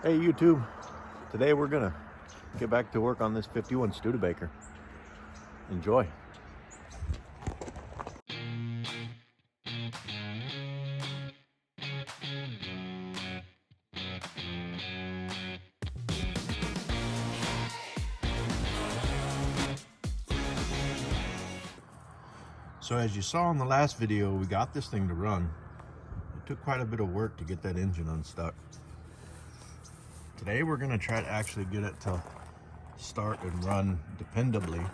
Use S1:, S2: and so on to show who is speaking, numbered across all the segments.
S1: Hey YouTube, today we're gonna get back to work on this 51 Studebaker. Enjoy. So as you saw in the last video, we got this thing to run. It took quite a bit of work to get that engine unstuck. Today we're gonna try to actually get it to start and run dependably.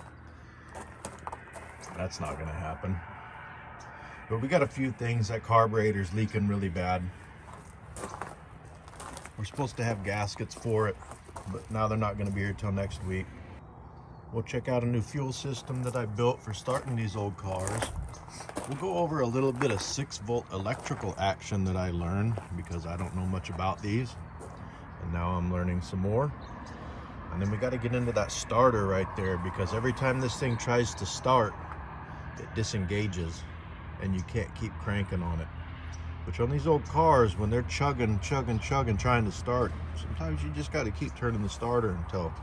S1: That's not gonna happen. But we got a few things. That carburetor's leaking really bad. We're supposed to have gaskets for it, but now they're not gonna be here till next week. We'll check out a new fuel system that I built for starting these old cars. We'll go over a little bit of 6-volt electrical action that I learned because I don't know much about these. And now I'm learning some more. And then we got to get into that starter right there, because every time this thing tries to start, it disengages and you can't keep cranking on it. Which on these old cars, when they're chugging, trying to start, sometimes you just got to keep turning the starter until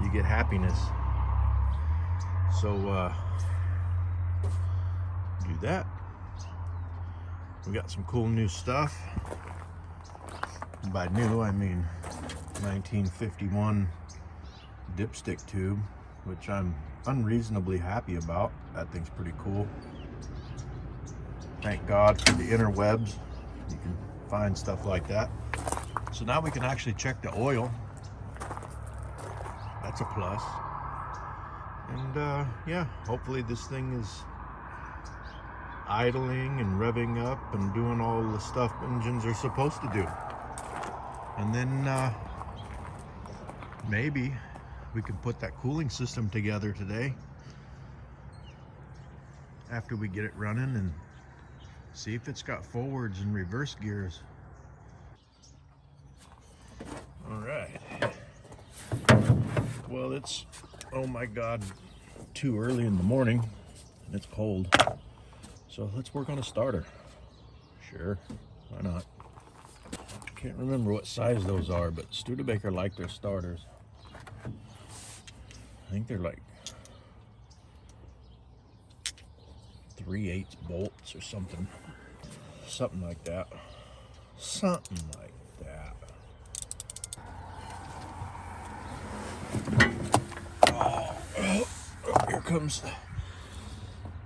S1: you get happiness. So do that. We got some cool new stuff. By new, I mean 1951 dipstick tube, which I'm unreasonably happy about. That thing's pretty cool. Thank God for the interwebs. You can find stuff like that. So now we can actually check the oil. That's a plus. And yeah, hopefully this thing is idling and revving up and doing all the stuff engines are supposed to do. And then maybe we can put that cooling system together today after we get it running and see if it's got forwards and reverse gears. All right. Well, it's, oh my God, too early in the morning and it's cold. So let's work on a starter. Sure, why not? Can't remember what size those are, but Studebaker like their starters. I think they're like 3/8 bolts or something. Something like that. Something like that. Oh, here comes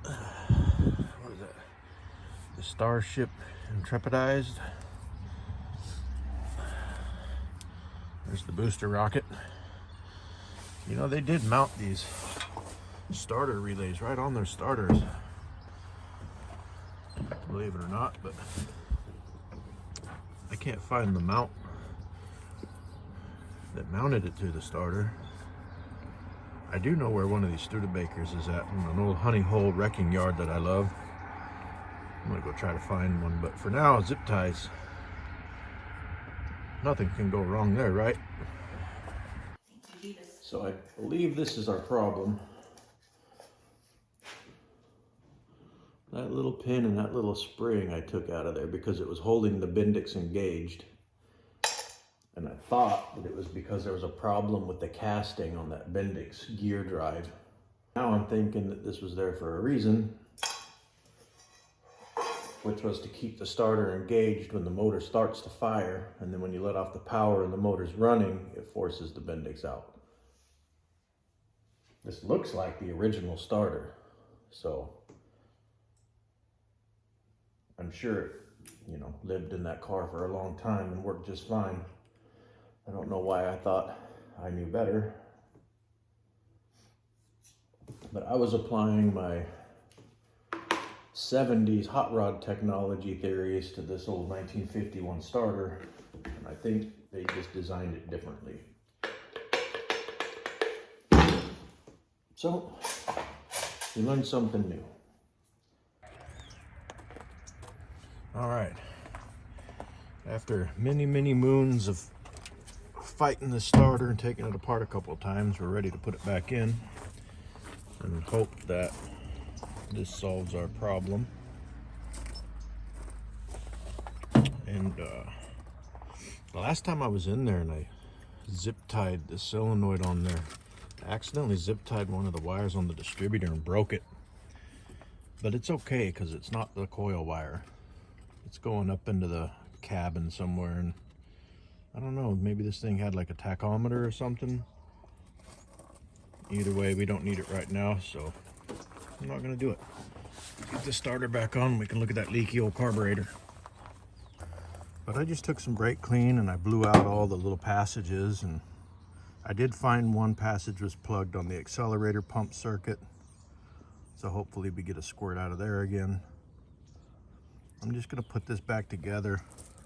S1: what is that? The Starship Intrepidized. There's the booster rocket. You know, they did mount these starter relays right on their starters, believe it or not, but I can't find the mount that mounted it to the starter. I do know where one of these Studebakers is at, in an old honey hole wrecking yard that I love. I'm gonna go try to find one, but for now, zip ties. Nothing can go wrong there, right? So I believe this is our problem. That little pin and that little spring I took out of there because it was holding the Bendix engaged. And I thought that it was because there was a problem with the casting on that Bendix gear drive. Now I'm thinking that this was there for a reason, which was to keep the starter engaged when the motor starts to fire, and then when you let off the power and the motor's running, it forces the Bendix out. This looks like the original starter, so I'm sure it, you know, lived in that car for a long time and worked just fine. I don't know why I thought I knew better, but I was applying my 70s hot rod technology theories to this old 1951 starter, and I think they just designed it differently. So, you learned something new. All right, after many moons of fighting the starter and taking it apart a couple of times, we're ready to put it back in and hope that this solves our problem. And The last time I was in there and I zip tied the solenoid on there, I accidentally zip tied one of the wires on the distributor and broke it. But it's okay because it's not the coil wire. It's going up into the cabin somewhere, and I don't know, maybe this thing had like a tachometer or something. Either way, we don't need it right now, so I'm not gonna do it. Get the starter back on, we can look at that leaky old carburetor. But I just took some brake clean and I blew out all the little passages, and I did find one passage was plugged on the accelerator pump circuit. So hopefully we get a squirt out of there again. I'm just gonna put this back together.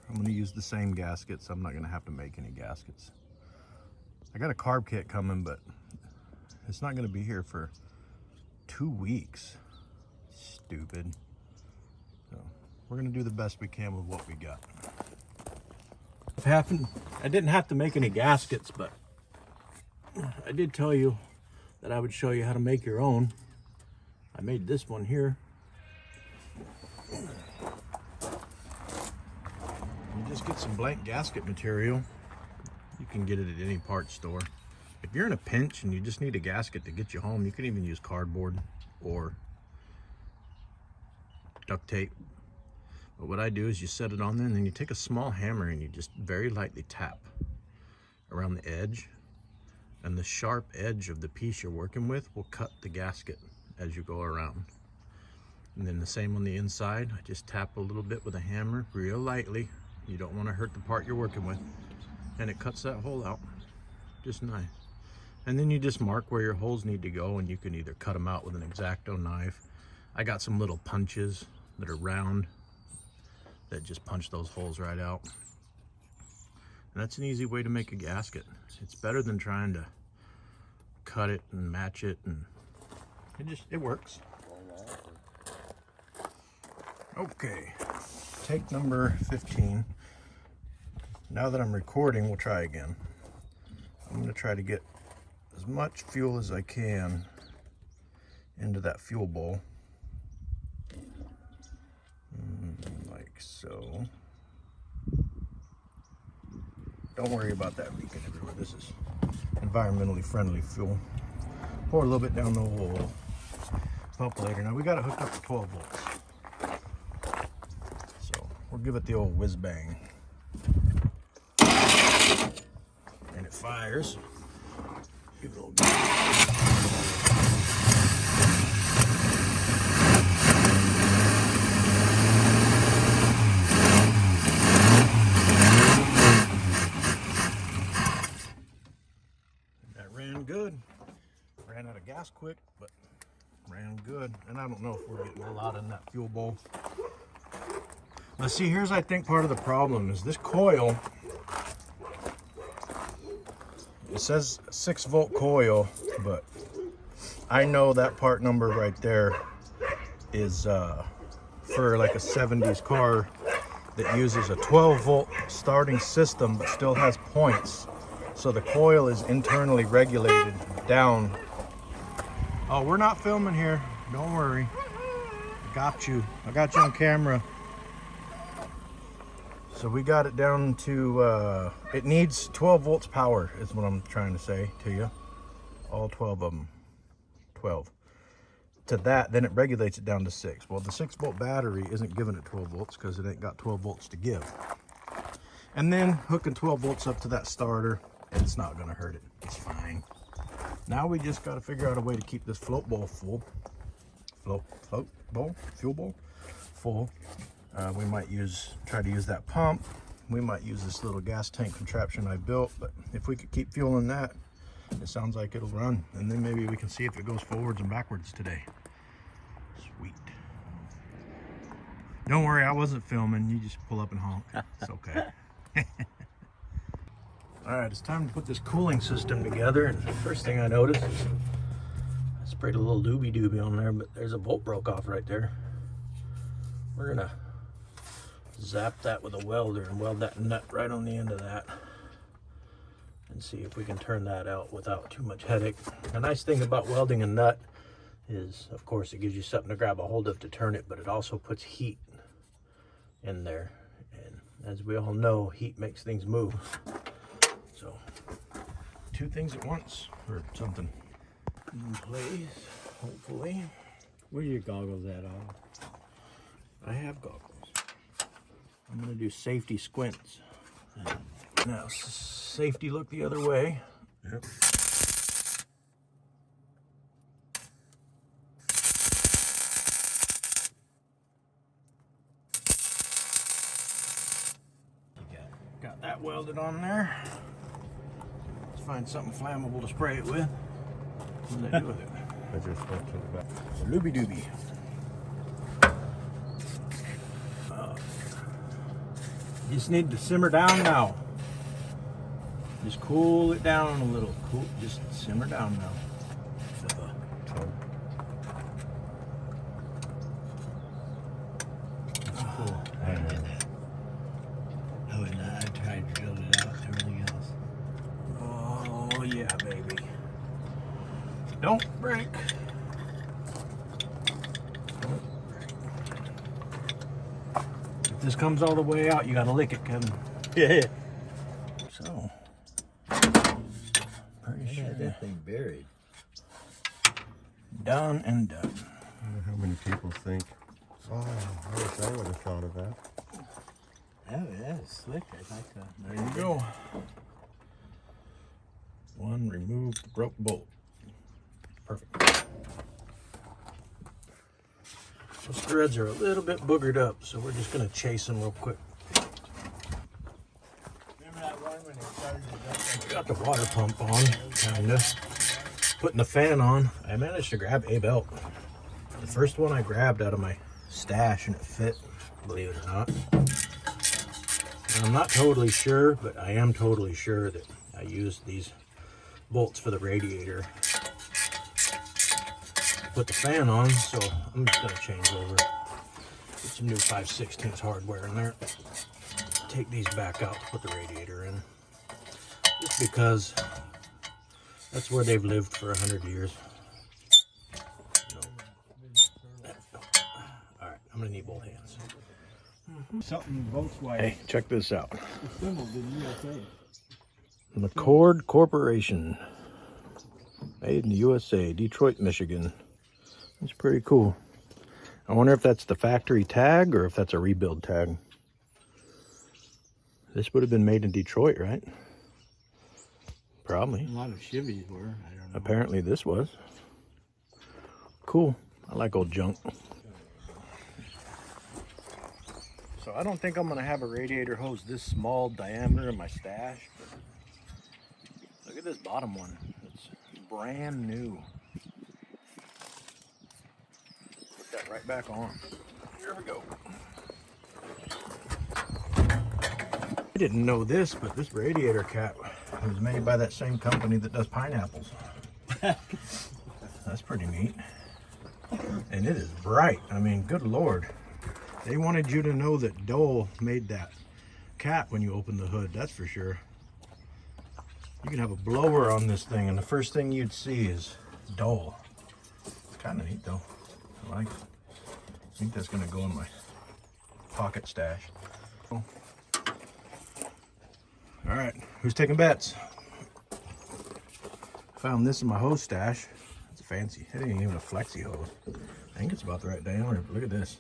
S1: I'm gonna use the same gaskets. I'm not gonna have to make any gaskets. I got a carb kit coming, but it's not gonna be here for 2 weeks. Stupid. So we're gonna do the best we can with what we got. I didn't have to make any gaskets, but I did tell you that I would show you how to make your own. I made this one here. You just get some blank gasket material. You can get it at any parts store. If you're in a pinch and you just need a gasket to get you home, you can even use cardboard or duct tape. But what I do is you set it on there, and then you take a small hammer and you just very lightly tap around the edge, and the sharp edge of the piece you're working with will cut the gasket as you go around. And then the same on the inside. I just tap a little bit with a hammer real lightly. You don't want to hurt the part you're working with, and it cuts that hole out just nice. And then you just mark where your holes need to go, and you can either cut them out with an X-Acto knife. I got some little punches that are round that just punch those holes right out. And that's an easy way to make a gasket. It's better than trying to cut it and match it, and it works. Okay, take number 15. Now that I'm recording, we'll try again. I'm gonna try to get as much fuel as I can into that fuel bowl. Like so. Don't worry about that leaking everywhere. This is environmentally friendly fuel. Pour a little bit down the whole pump later. Now we got it hooked up to 12 volts. So we'll give it the old whiz bang. And it fires. Give it a little good. Ran out of gas quick, but ran good. And I don't know if we're getting a lot in that fuel bowl. But see, here's I think part of the problem is this coil. It says 6-volt coil, but I know that part number right there is for like a 70s car that uses a 12-volt starting system but still has points. So the coil is internally regulated down. Oh, we're not filming here. Don't worry. I got you on camera. So we got it down to, it needs 12 volts power is what I'm trying to say to you. All 12 of them. 12. To that, then it regulates it down to 6. Well, the 6-volt battery isn't giving it 12 volts because it ain't got 12 volts to give. And then hooking 12 volts up to that starter, it's not gonna hurt it. It's fine. Now we just gotta figure out a way to keep this float bowl full. Fuel bowl full. We might try to use that pump. We might use this little gas tank contraption I built, but if we could keep fueling that, it sounds like it'll run. And then maybe we can see if it goes forwards and backwards today. Sweet. Don't worry, I wasn't filming. You just pull up and honk. It's okay. All right, it's time to put this cooling system together. And the first thing I noticed is I sprayed a little doobie on there, but there's a bolt broke off right there. We're gonna zap that with a welder and weld that nut right on the end of that and see if we can turn that out without too much headache. The nice thing about welding a nut is, of course, it gives you something to grab a hold of to turn it, but it also puts heat in there. And As we all know, heat makes things move. So, 2 things at once, or something. In place, hopefully.
S2: Where are your goggles at, Al?
S1: I have goggles. I'm gonna do safety squints. Now, safety look the other way. Yep. Got that welded on there. Let's find something flammable to spray it with. What do they do with it?
S2: I just went to the back.
S1: A looby dooby. You just need to simmer down now. Just cool it down a little. Cool, just simmer down now. That's cool.
S2: I know.
S3: I would not. I tried to drill it out to everything else.
S1: Oh yeah, baby. Don't break. If this comes all the way out, you gotta lick it, Kevin.
S3: Yeah.
S1: So, pretty sure
S3: That thing buried.
S1: done and done.
S2: I wonder how many people think, oh, I wish I would have thought of that.
S3: That was slick. I'd like to.
S1: There you go. One removed broke bolt. Perfect. Those threads are a little bit boogered up, so we're just gonna chase them real quick.
S3: Remember that one when they started to
S1: Got the water pump on, kinda. Putting the fan on. I managed to grab a belt. The first one I grabbed out of my stash and it fit, believe it or not. And I'm not totally sure, but I am totally sure that I used these bolts for the radiator. Put the fan on, so I'm just gonna change over. Get some new 5/16 hardware in there. Take these back out, put the radiator in. Just because that's where they've lived for 100 years. All right, I'm gonna need both hands.
S3: something Volkswagen.
S1: Hey, check this out.
S3: Assembled in USA.
S1: McCord Corporation. Made in the USA, Detroit, Michigan. It's pretty cool. I wonder if that's the factory tag or if that's a rebuild tag. This would have been made in Detroit, right? Probably.
S3: A lot of Chevys were. I don't know.
S1: Apparently this was. Cool. I like old junk. So I don't think I'm going to have a radiator hose this small diameter in my stash. But look at this bottom one. It's brand new. Put that right back on. Here we go. I didn't know this, but this radiator cap was made by that same company that does pineapples. That's pretty neat. And it is bright. I mean, good Lord. They wanted you to know that Dole made that cap when you open the hood, that's for sure. You can have a blower on this thing and the first thing you'd see is Dole. It's kind of neat though. I like it. I think that's gonna go in my pocket stash. All right, who's taking bets? Found this in my hose stash. It's fancy. It ain't even a flexi hose. I think it's about the right diameter. Look at this.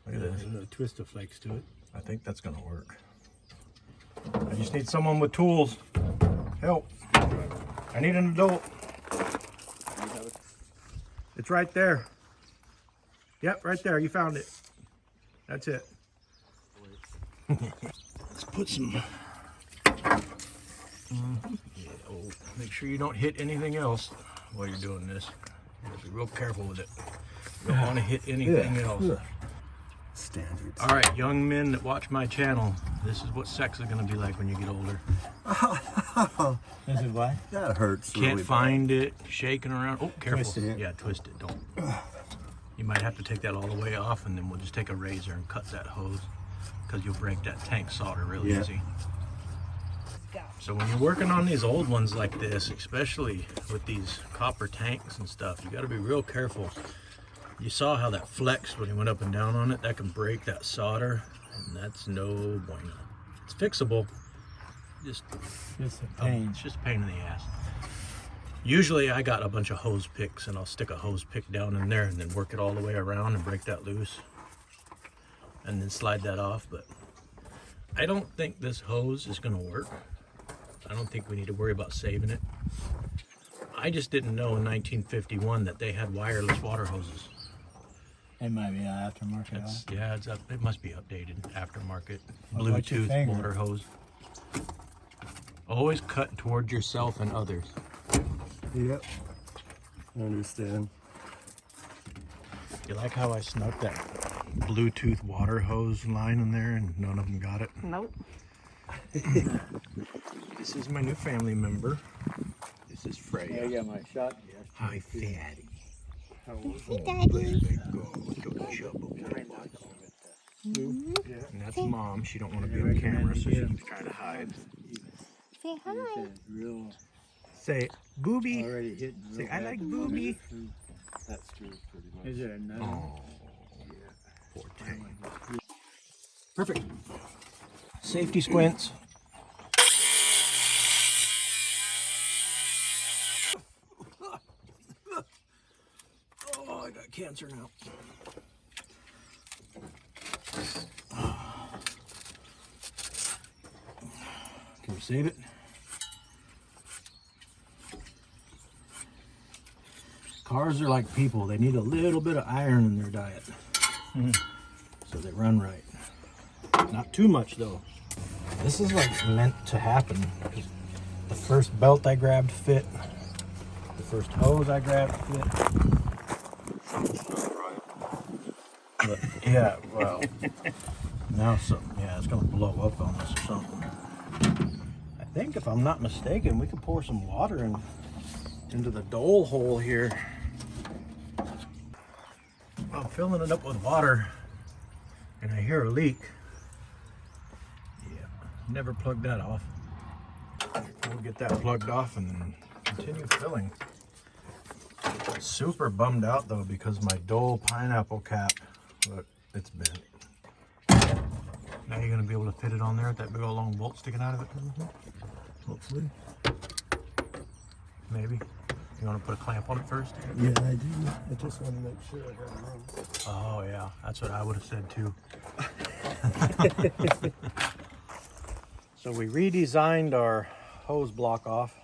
S1: Look at this.
S3: A little twist of flex to it.
S1: I think that's gonna work. I just need someone with tools. Help. I need an adult. It's right there. Yep, right there. You found it. That's it. Let's put some. Make sure you don't hit anything else while you're doing this. You have to be real careful with it. You don't want to hit anything else.
S2: Standards.
S1: All right, young men that watch my channel, this is what sex is going to be like when you get older.
S3: Is it what?
S2: That hurts.
S1: Can't
S2: really
S1: find it, shaking around. Oh, careful.
S3: Twisting it.
S1: Yeah, twist it. Don't. You might have to take that all the way off, and then we'll just take a razor and cut that hose, because you'll break that tank solder really
S2: Yeah.
S1: easy. So when you're working on these old ones like this, especially with these copper tanks and stuff, you got to be real careful. You saw how that flexed when he went up and down on it. That can break that solder.
S4: and that's no bueno. It's fixable. Just
S3: a pain.
S4: It's just a pain in the ass. Usually I got a bunch of hose picks and I'll stick a hose pick down in there and then work it all the way around and break that loose and then slide that off, but I don't think this hose is going to work. I don't think we need to worry about saving it. I just didn't know in 1951 that they had wireless water hoses.
S3: It might be an aftermarket one.
S4: Yeah, it's up. It must be updated aftermarket.
S3: What about your
S4: Bluetooth
S3: finger?
S4: water hose. Always cut towards yourself and others.
S2: Yep. I understand.
S4: You like how I snuck that Bluetooth water hose line in there and none of them got it?
S5: Nope.
S4: This is my new family member. This is Freya.
S3: I got my shot.
S4: Hi, Fatty.
S5: Hey, Daddy.
S4: Don't trouble. And that's Mom. She don't want to be on camera, so she's trying to hide.
S5: Say hi.
S3: Real
S4: Say, booby.
S3: already hitting.
S4: Say, I like booby.
S2: That's true, pretty much.
S3: Is there another?
S4: Oh, poor thing. Perfect. Safety squints. Oh, I got cancer now. Can we save it? Cars are like people. They need a little bit of iron in their diet. So they run right. Not too much though. This is like meant to happen. The first belt I grabbed fit. The first hose I grabbed fit. But yeah, well, now something, yeah, it's gonna blow up on us or something. I think if I'm not mistaken, we could pour some water into the dole hole here. I'm filling it up with water and I hear a leak. Yeah, never plugged that off. We'll get that plugged off and then continue filling. Super bummed out though because my Dole pineapple cap, look, it's bent. Now you're gonna be able to fit it on there with that big old long bolt sticking out of it. Hopefully. Maybe. You want to put a clamp on it first?
S2: Yeah, I do. I just want to make sure I got it wrong.
S4: Oh yeah, that's what I would have said too. So we redesigned our hose block off.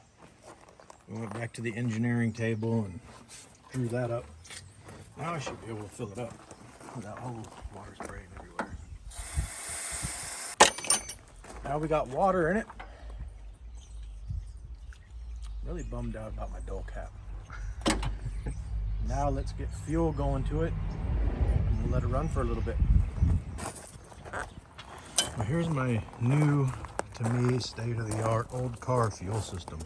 S4: We went back to the engineering table and drew that up. Now I should be able to fill it up without whole water spraying everywhere. Now we got water in it. Really bummed out about my Dole cap. Now let's get fuel going to it and we'll let it run for a little bit. Well, here's my new, to me, state-of-the-art old car fuel system.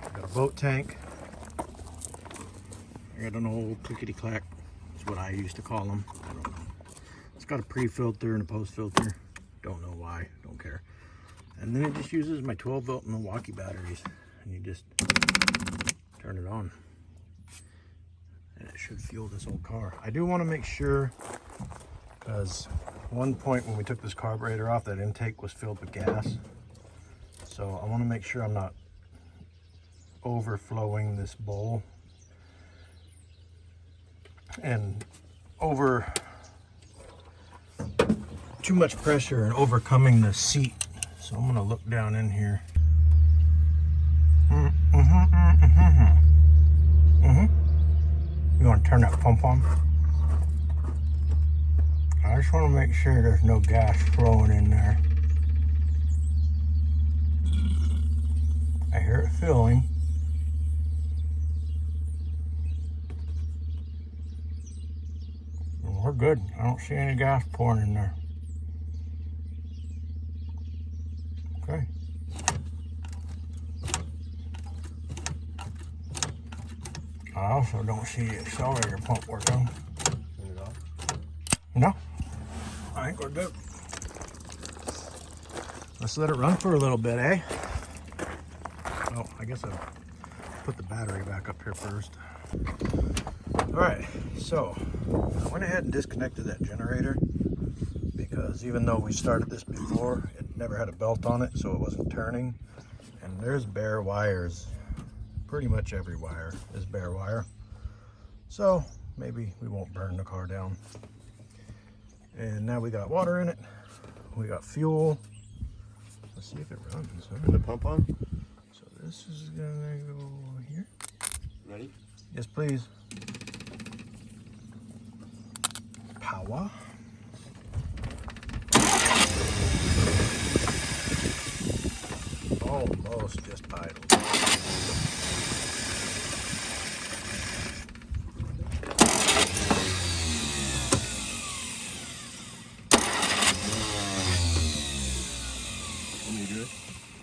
S4: I got a boat tank. I got an old clickety-clack. That's what I used to call them. I don't know. It's got a pre-filter and a post-filter. Don't know why. Don't care. And then it just uses my 12-volt Milwaukee batteries. And you just turn it on. And it should fuel this old car. I do want to make sure, because one point when we took this carburetor off, that intake was filled with gas. So I want to make sure I'm not overflowing this bowl and over too much pressure and overcoming the seat. So I'm going to look down in here. You want to turn that pump on? I just want to make sure there's no gas flowing in there. I hear it filling. And we're good. I don't see any gas pouring in there. Okay. I also don't see the accelerator pump working.
S2: Turn it off.
S4: No, I think we're good. Let's let it run for a little bit, eh? Oh, I guess I'll put the battery back up here first. All right, so I went ahead and disconnected that generator because even though we started this before, it never had a belt on it, so it wasn't turning. And there's bare wires. Pretty much every wire is bare wire. So maybe we won't burn the car down. And now we got water in it. We got fuel. Let's see if it runs. Huh?
S2: And the pump on?
S4: So this is gonna go here.
S2: Ready?
S4: Yes, please. Power. Almost just idle.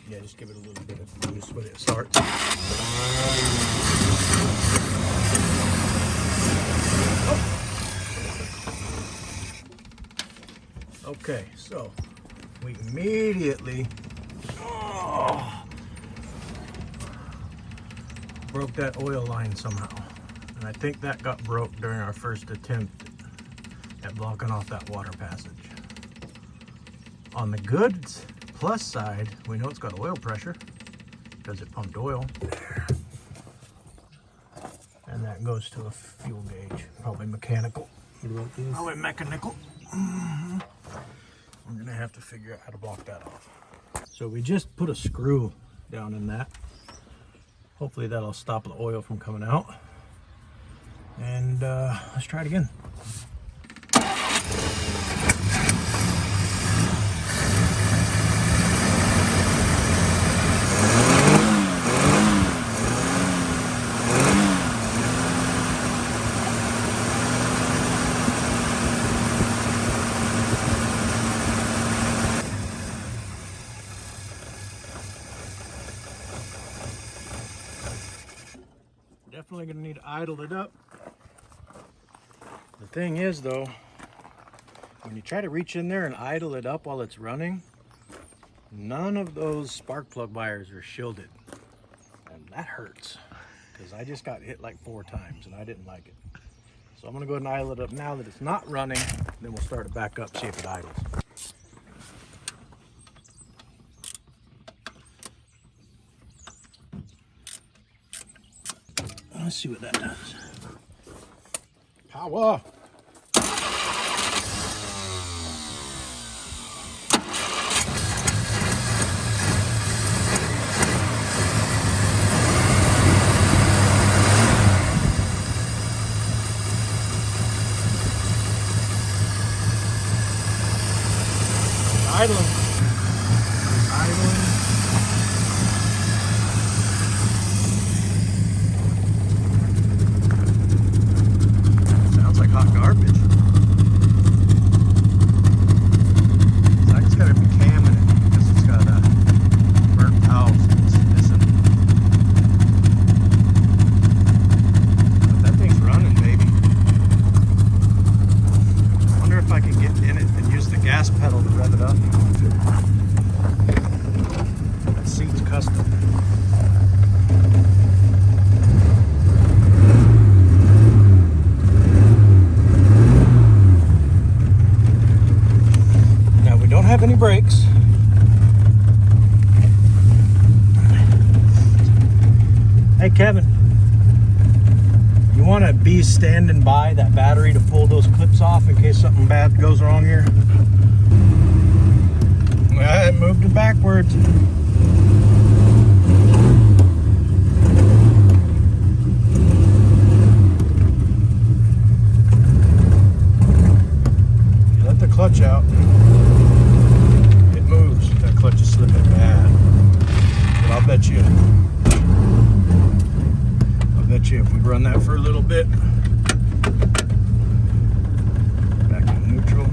S4: Yeah, just give it a little bit of boost when it starts. Okay, so we immediately broke that oil line somehow. And I think that got broke during our first attempt at blocking off that water passage. On the good plus side, we know it's got oil pressure because it pumped oil. And that goes to a fuel gauge, probably mechanical.
S2: What about this?
S4: Probably mechanical. We're gonna have to figure out how to block that off. So we just put a screw down in that. Hopefully that'll stop the oil from coming out. And let's try it again. Definitely gonna need to idle it up. The thing is though, when you try to reach in there and idle it up while it's running, none of those spark plug wires are shielded. And that hurts, because I just got hit like 4 times and I didn't like it. So I'm gonna go ahead and idle it up now that it's not running, then we'll start it back up, see if it idles. Let's see what that does. Power! Idling. Idling. Sounds like hot garbage. So I just gotta be camming it because it's got burnt valves and it's missing. But that thing's running, baby. I wonder if I can get in it and use the gas pedal to rev it up. That seat's custom. Now we don't have any brakes. Hey Kevin, you want to be standing by that battery to pull those clips off in case something bad goes wrong here? Well, it moved it backwards. You let the clutch out, it moves. That clutch is slipping bad. But I'll bet you if we run that for a little bit, back to neutral.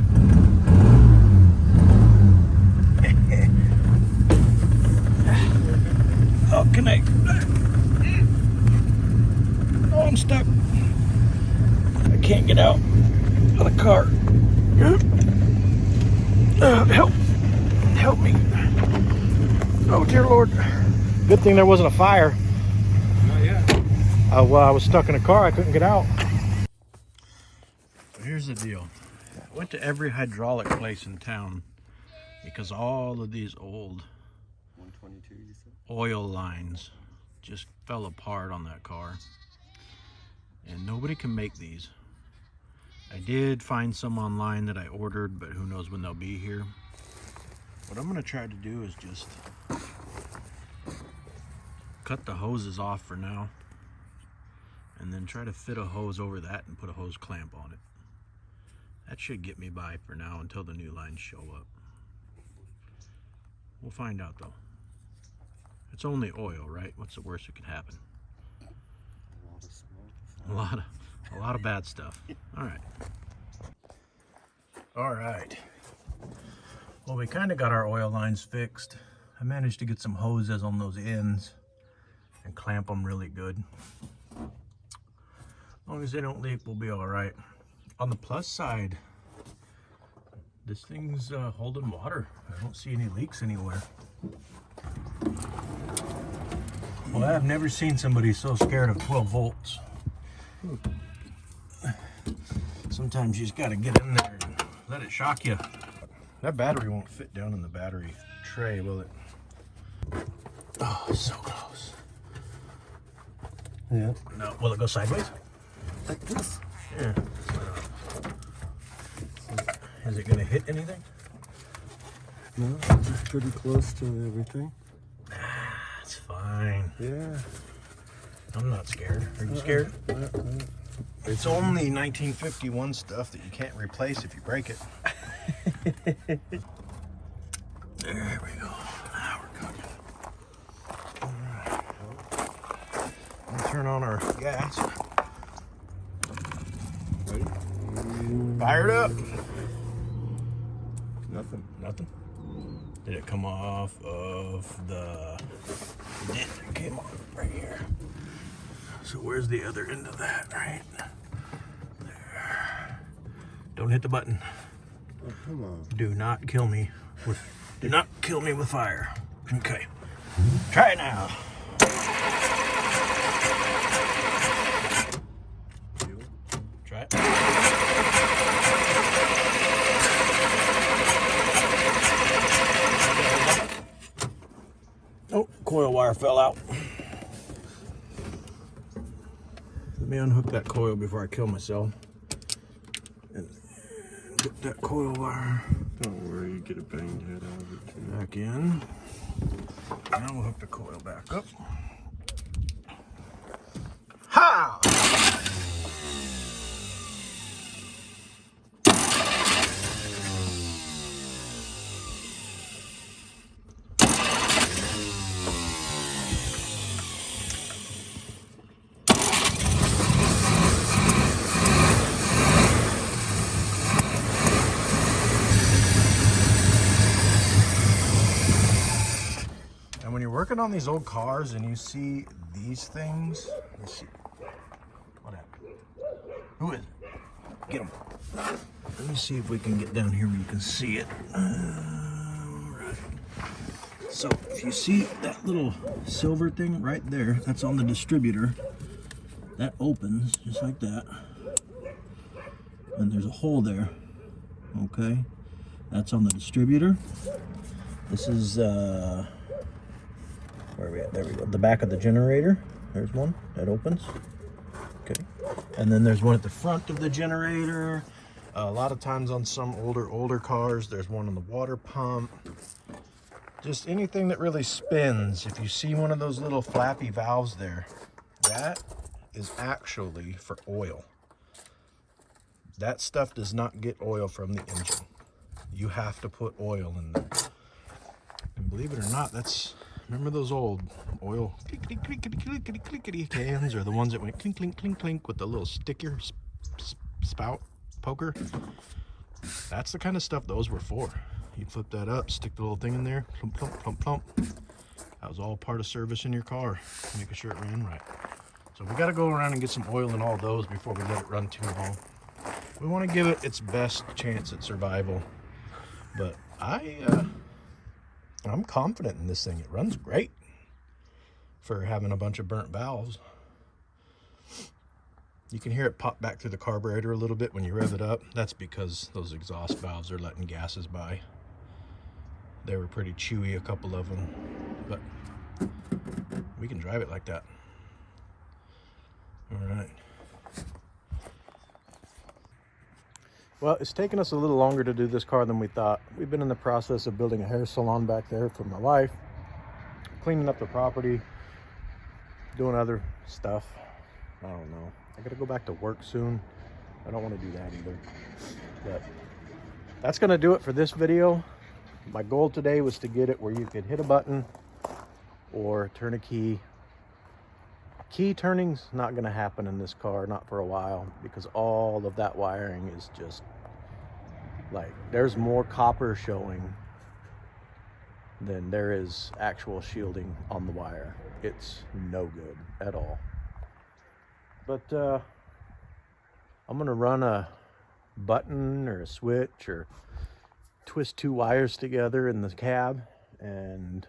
S4: Oh, connect. Oh, I'm stuck. I can't get out of the car. Help me. Oh, dear Lord. Good thing there wasn't a fire. Well, I was stuck in a car. I couldn't get out. But here's the deal. I went to every hydraulic place in town because all of these old
S2: 122, you said?
S4: oil lines just fell apart on that car. And nobody can make these. I did find some online that I ordered, but who knows when they'll be here. What I'm gonna try to do is just cut the hoses off for now, and then try to fit a hose over that and put a hose clamp on it. That should get me by for now until the new lines show up. We'll find out though. It's only oil, right? What's the worst that could happen?
S2: A lot of smoke.
S4: A lot of bad stuff. All right. Well, we kind of got our oil lines fixed. I managed to get some hoses on those ends and clamp them really good. As long as they don't leak, we'll be all right. On the plus side, this thing's holding water. I don't see any leaks anywhere. Well, I've never seen somebody so scared of 12 volts. Sometimes you just got to get in there and let it shock you. That battery won't fit down in the battery tray, will it? Oh, so close.
S2: Yeah.
S4: No, will it go sideways?
S2: Like this.
S4: Yeah. Is it going to hit anything?
S2: No, it's pretty close to everything.
S4: It's fine.
S2: Yeah.
S4: I'm not scared. Are you scared? It's only 1951 stuff that you can't replace if you break it. There we go. Now we're cooking. All right. We'll turn on our gas.
S2: Ready?
S4: Fire it up.
S2: Nothing.
S4: Nothing. Did it come off of the... It came off right here. So where's the other end of that? Right there. Don't hit the button.
S2: Oh, come on.
S4: Do not kill me with fire. Okay. Try it now. Try it. Oh, coil wire fell out. Let me unhook that coil before I kill myself. And get that coil wire
S2: Don't worry, you get a banged head out of it too.
S4: back in. Now we'll hook the coil back up. Ha! And when you're working on these old cars and you see these things, let's see. What happened? Who is it? Get him. Let me see if we can get down here where you can see it. Alright. So if you see that little silver thing right there, that's on the distributor. That opens just like that. And there's a hole there. Okay. That's on the distributor. This is where are we at? There we go. The back of the generator. There's one that opens. Okay. And then there's one at the front of the generator. A lot of times on some older cars, there's one on the water pump. Just anything that really spins. If you see one of those little flappy valves there, that is actually for oil. That stuff does not get oil from the engine. You have to put oil in there. And believe it or not, that's... Remember those old oil clickety cans, or the ones that went clink, clink, clink, clink with the little sticker spout poker? That's the kind of stuff those were for. You flip that up, stick the little thing in there, plump, plump, plump, plump. That was all part of servicing your car, making sure it ran right. So we got to go around and get some oil in all those before we let it run too long. We want to give it its best chance at survival. But I'm confident in this thing. It runs great for having a bunch of burnt valves.
S1: You can hear it pop back through the carburetor a little bit when you rev it up. That's because those exhaust valves are letting gases by. They were pretty chewy, a couple of them, but we can drive it like that. All right. Well, it's taken us a little longer to do this car than we thought. We've been in the process of building a hair salon back there for my wife, cleaning up the property, doing other stuff. I don't know. I gotta go back to work soon. I don't want to do that either. But that's gonna do it for this video. My goal today was to get it where you could hit a button or turn a key. Key turning's not gonna happen in this car, not for a while, because all of that wiring is just like, there's more copper showing than there is actual shielding on the wire. It's no good at all. But I'm gonna run a button or a switch or twist two wires together in the cab and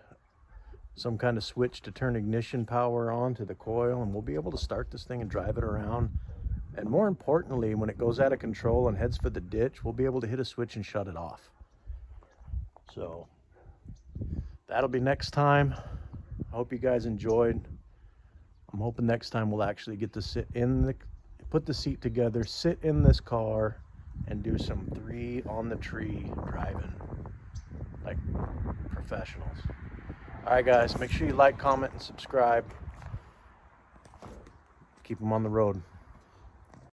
S1: some kind of switch to turn ignition power on to the coil, and we'll be able to start this thing and drive it around. And more importantly, when it goes out of control and heads for the ditch, we'll be able to hit a switch and shut it off. So that'll be next time. I hope you guys enjoyed. I'm hoping next time we'll actually get to sit in the, put the seat together, sit in this car, and do some 3 on the tree driving like professionals. All right, guys, make sure you like, comment, and subscribe. Keep them on the road.